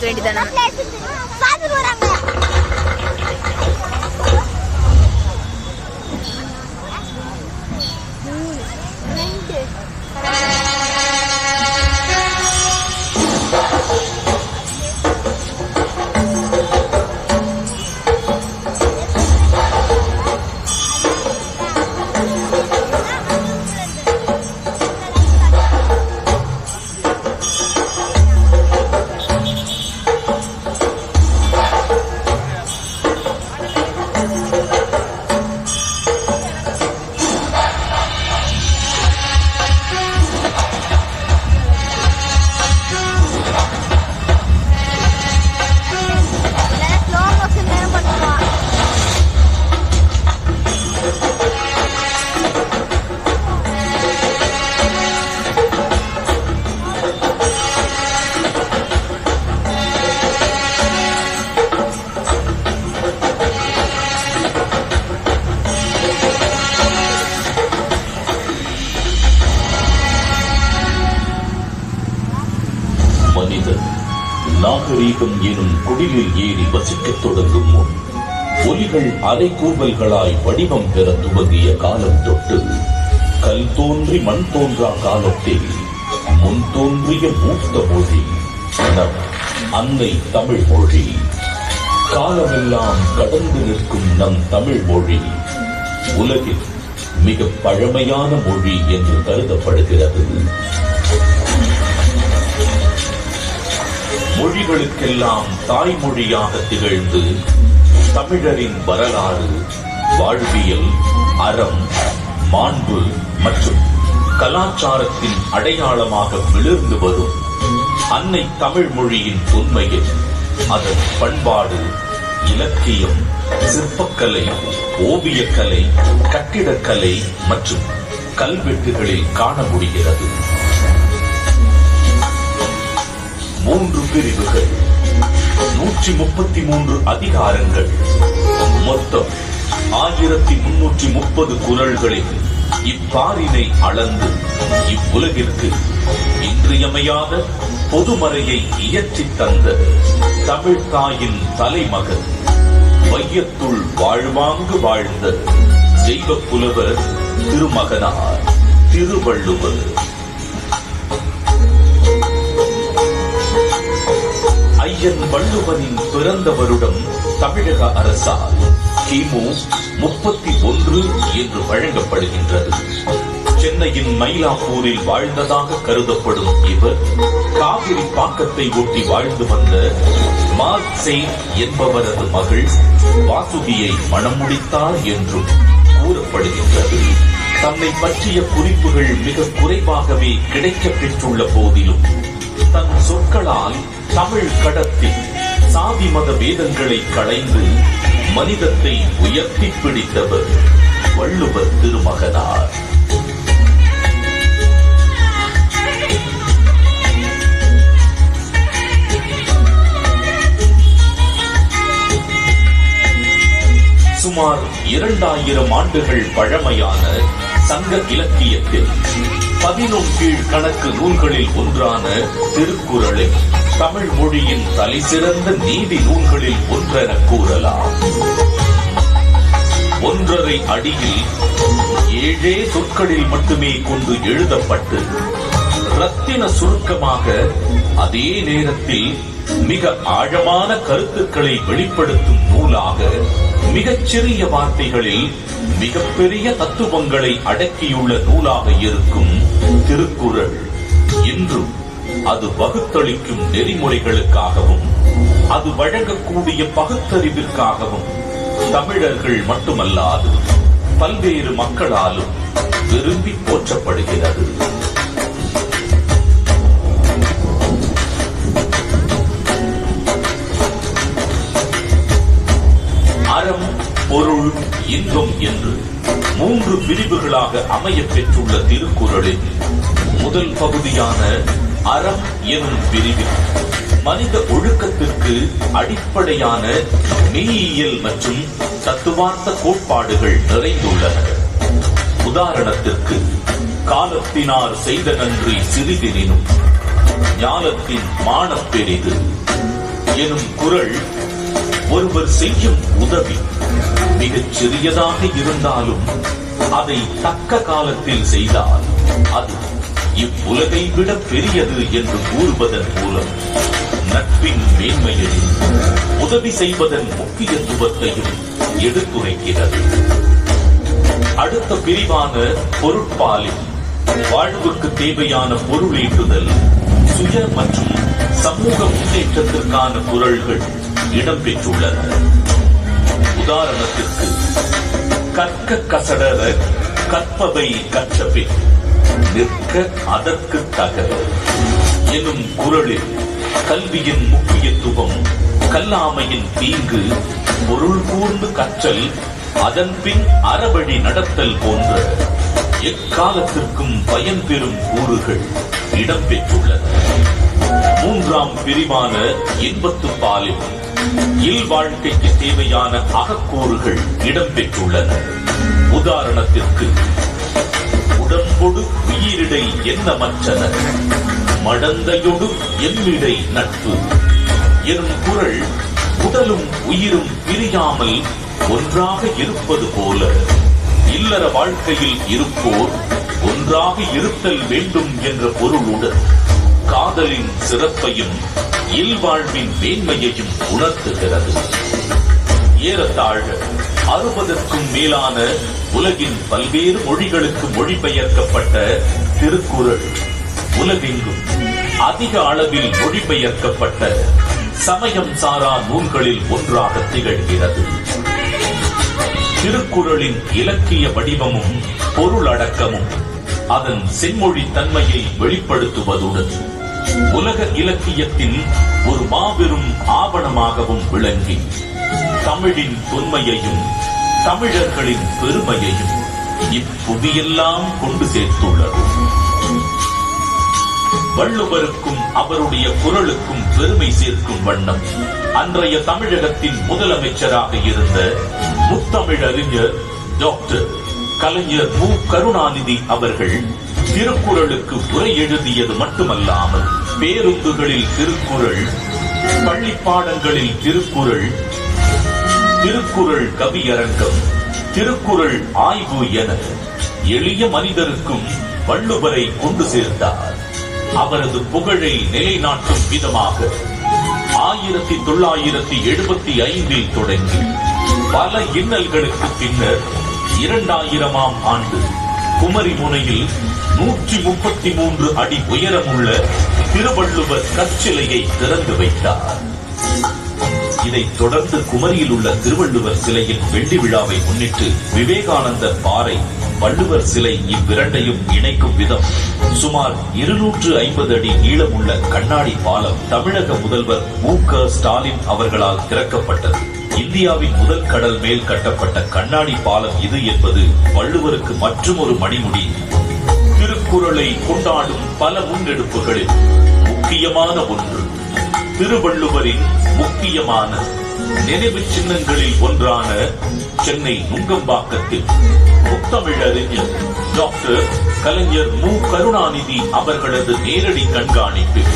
வேண்டியதானே. மனிதன் நாகரீகம் எனும் குடிலில் ஏறி வசிக்கத் தொடங்கும் முன் ஒலிகள் அரைக்கூவல்களாய் வடிவம் பெற துவங்கிய காலம் தொட்டு கல் தோன்றி மண் தோன்றா காலத்தில் முன் தோன்றிய மூத்த மொழி நம் அன்னை தமிழ் மொழி. காலமெல்லாம் கடந்து நிற்கும் நம் தமிழ் மொழி உலகில் மிக பழமையான மொழி என்று கருதப்படுகிறது. மொழிகளுக்கெல்லாம் தாய்மொழியாக திகழ்ந்து தமிழரின் வரலாறு, வாழ்வியல், அறம், மாண்பு மற்றும் கலாச்சாரத்தின் அடையாளமாக விளிர்ந்து வரும் அன்னை தமிழ் மொழியின் உண்மையில் அதன் பண்பாடு, இலக்கியம், சிற்பக்கலை, ஓவியக்கலை, கட்டிடக்கலை மற்றும் கல்வெட்டுகளில் காண முடிகிறது. 3 பிரிவுகள், 133 அதிகாரங்கள், மொத்தம் 1330 குறள்களில் இப்பாரினை அளந்து இவ்வுலகிற்கு இன்றியமையாத பொதுமறையை இயற்றித் தந்த தமிழ் தாயின் தலைமகன், வையத்துள் வாழ்வாங்கு வாழ்ந்த தெய்வ புலவர் திருமகனார் திருவள்ளுவர். ஐயன் வள்ளுவனின் பிறந்த வருடம் தமிழக அரசால் கிமு 31 என்று வழங்கப்படுகின்றது. சென்னையின் மயிலாப்பூரில் வாழ்ந்ததாக கருதப்படும் இவர் காவிரி பாக்கத்தை ஒட்டி வாழ்ந்து வந்த மார்க்சே என்பவரது மகள் வாசுகியை மணம் முடித்தார் என்றும் கூறப்படுகின்றது. தன்னை பற்றிய குறிப்புகள் மிக குறைவாகவே கிடைக்கப் பெற்றுள்ள போதிலும் தன் சொற்களால் தமிழ் கடத்தில் சாதி மத வேதங்களை களைந்து மனிதத்தை உயர்த்தி பிடித்தவர் வள்ளுவர் திருமகனார். சுமார் 2000 ஆண்டுகள் பழமையான சங்க இலக்கியத்தில் 11 கீழ் கணக்கு நூல்களில் ஒன்றான திருக்குறளை தமிழ் மொழியின் தலைசிறந்த நீதி நூல்களில் ஒன்றென கூறலாம். 1.5 அடியில் 7 சொற்களில் மட்டுமே கொண்டு எழுதப்பட்டு ரத்தின சுருக்கமாக, அதே நேரத்தில் மிக ஆழமான கருத்துக்களை வெளிப்படுத்தும் நூலாக மிகச்சிறிய வார்த்தைகளில் மிகப்பெரிய தத்துவங்களை அடக்கியுள்ள நூலாக இருக்கும் திருக்குறள் இன்றும் அது வகுத்தளிக்கும் நெறிமுறைகளுக்காகவும் அது வழங்கக்கூடிய பகுத்தறிவிற்காகவும் தமிழர்கள் மட்டுமல்லாது பல்வேறு மக்களாலும் விரும்பி போற்றப்படுகிறது. அறம், பொருள், இன்பம் என்று 3 பிரிவுகளாக அமையப் பெற்றுள்ள திருக்குறளின் முதல் பகுதியான அறம் எனும் பிரிவில் மனித ஒழுக்கத்திற்கு அடிப்படையான மெய்யியல் மற்றும் தத்துவார்த்த கோட்பாடுகள் நிறைந்துள்ளன. உதாரணத்திற்கு, காலத்தினார் செய்த நன்றி சிறிதெனினும் ஞானத்தின் மானப் பெரிது, எனும் குறள் ஒருவர் செய்யும் உதவி மிகச் சிறியதாக இருந்தாலும் அதை தக்க காலத்தில் செய்தால் அது இவ்வுலகை விட பெரியது என்று கூறுவதன் மூலம் நட்பின் மேன்மையையும் உதவி செய்வதன் முக்கியத்துவத்தையும் எடுத்துரைக்கிறது. அடுத்த பிரிவான பொருட்பாலில் வாழ்வுக்கு தேவையான பொருளீட்டுதல், சுய மற்றும் சமூக முன்னேற்றத்திற்கான குறள்கள் இடம்பெற்றுள்ளன. உதாரணத்திற்கு, கற்க கசடர கற்பவை கற்றபின் நிற்க அதற்கு தக எனும் குறளில் கல்வியின் முக்கியத்துவம், கல்லாமையின் தீங்கு, பொருள் கூர்ந்து கற்றல், அதன்பின் அறவழி நடத்தல் போன்ற எக்காலத்திற்கும் பயன் பெறும் கூறுகள் இடம்பெற்றுள்ளன. மூன்றாம் பிரிவான இன்பத்துப்பாலில் இல்வாழ்க்கைக்கு தேவையான அகக்கூறுகள் இடம்பெற்றுள்ளன. உதாரணத்திற்கு, உடம்பொடு உயிரிடை எண்ணமற்றன, மடந்தையொடு எம்மிடை நட்பு எனும் குறள் உடலும் உயிரும் பிரியாமல் ஒன்றாக இருப்பது போல இல்லற வாழ்க்கையில் இருப்போர் ஒன்றாக இருத்தல் வேண்டும் என்ற பொருளுடன் காதலின் சிறப்பையும் இல்வாழ்வின் மேன்மையையும் உணர்த்துகிறது. ஏறத்தாழ 60க்கும் மேலான உலகின் பல்வேறு மொழிகளுக்கு மொழிபெயர்க்கப்பட்ட திருக்குறள் உலகெங்கும் அதிக அளவில் மொழிபெயர்க்கப்பட்ட சமயம் சாரா நூல்களில் ஒன்றாக திகழ்கிறது. திருக்குறளின் இலக்கிய வடிவமும் பொருளடக்கமும் அதன் செம்மொழி தன்மையை வெளிப்படுத்துவதுடன் உலக இலக்கியத்தின் ஒரு மாபெரும் ஆவணமாகவும் விளங்கி தமிழின் தொன்மையையும் தமிழர்களின் பெருமையையும் இப்புவியெல்லாம் கொண்டு சேர்த்துள்ளது. வள்ளுவருக்கும் அவருடைய குறளுக்கும் பெருமை சேர்க்கும் வண்ணம் அன்றைய தமிழகத்தின் முதலமைச்சராக இருந்த முத்தமிழறிஞர் டாக்டர் கலைஞர் மு. கருணாநிதி அவர்கள் திருக்குறளுக்கு உரை எழுதியது மட்டுமல்லாமல் பேருந்துகளில் திருக்குறள், பள்ளி பாடங்களில் திருக்குறள், திருக்குறள் கவியரங்கம், திருக்குறள் ஆய்வு என எளிய மனிதருக்கும் வள்ளுவரை கொண்டு சேர்த்தார். அவரது புகழை நிலைநாட்டும் விதமாக 1975 தொடங்கி பல இன்னல்களுக்கு பின்னர் 2000ஆம் ஆண்டு குமரி முனையில் 133 அடி உயரமுள்ள திருவள்ளுவர் கற்சிலையை திறந்து வைத்தார். இதைத் தொடர்ந்து குமரியில் உள்ள திருவள்ளுவர் சிலையின் வெள்ளி விழாவை முன்னிட்டு விவேகானந்தர் பாறை, வள்ளுவர் சிலை இவ்விரண்டையும் இணைக்கும் விதம் சுமார் 250 அடி நீளமுள்ள கண்ணாடி பாலம் தமிழக முதல்வர் மு. க. ஸ்டாலின் அவர்களால் திறக்கப்பட்டது. இந்தியாவின் முதல் கடல் மேல் கட்டப்பட்ட கண்ணாடி பாலம் இது என்பது வள்ளுவருக்கு மற்றுமொரு மணிமுடி. திருக்குறளை கொண்டாடும் பல முன்னெடுப்புகளில் முக்கியமான ஒன்று திருவள்ளுவரின் முக்கியமான நினைவு சின்னங்களில் ஒன்றான சென்னை நுங்கம்பாக்கத்தில் முத்தமிழறிஞர் டாக்டர் கலைஞர் மு. கருணாநிதி அவர்களது நேரடி கண்காணிப்பில்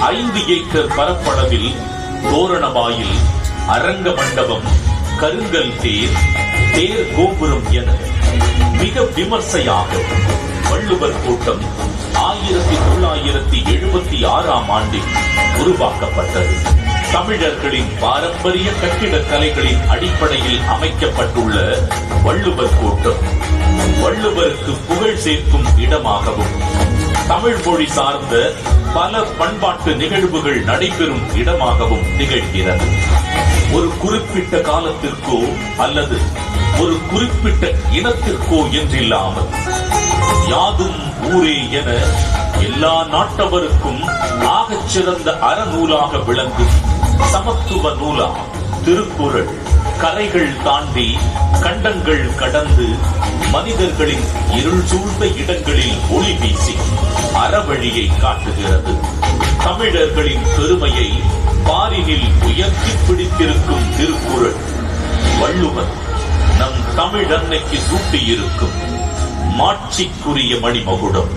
5 ஏக்கர் பரப்பளவில் தோரணவாயில், அரங்க மண்டபம், கருங்கல் தேர், தேர் கோபுரம் என மிக விமர்சையாக வள்ளுவர் கூட்டம் 1976ஆம் ஆண்டில் உருவாக்கப்பட்டது. தமிழர்களின் பாரம்பரிய கட்டிடக் கலைகளின் அடிப்படையில் அமைக்கப்பட்டுள்ள வள்ளுவர் கூட்டம் வள்ளுவருக்கு புகழ் சேர்க்கும் இடமாகவும் தமிழ் மொழி சார்ந்த பல பண்பாட்டு நிகழ்வுகள் நடைபெறும் இடமாகவும் திகழ்கிறது. ஒரு குறிப்பிட்ட காலத்திற்கோ அல்லது ஒரு குறிப்பிட்ட இனத்திற்கோ என்றில்லாமல் யாதும் ஊரே என எல்லா நாட்டவருக்கும் ஆகச் சிறந்த அறநூலாக விளங்கும் சமத்துவ நூலா திருக்குறள் கரைகள் தாண்டி கண்டங்கள் கடந்து மனிதர்களின் இருள் சூழ்ந்த இடங்களில் ஒளி வீசி அறவழியை காட்டுகிறது. தமிழர்களின் பெருமையை பாரினில் உயர்த்தி பிடித்திருக்கும் திருக்குறள் வள்ளுவன் நம் தமிழ் அன்னைக்கு சூட்டியிருக்கும் மாட்சிக்குரிய மணிமகுடம்.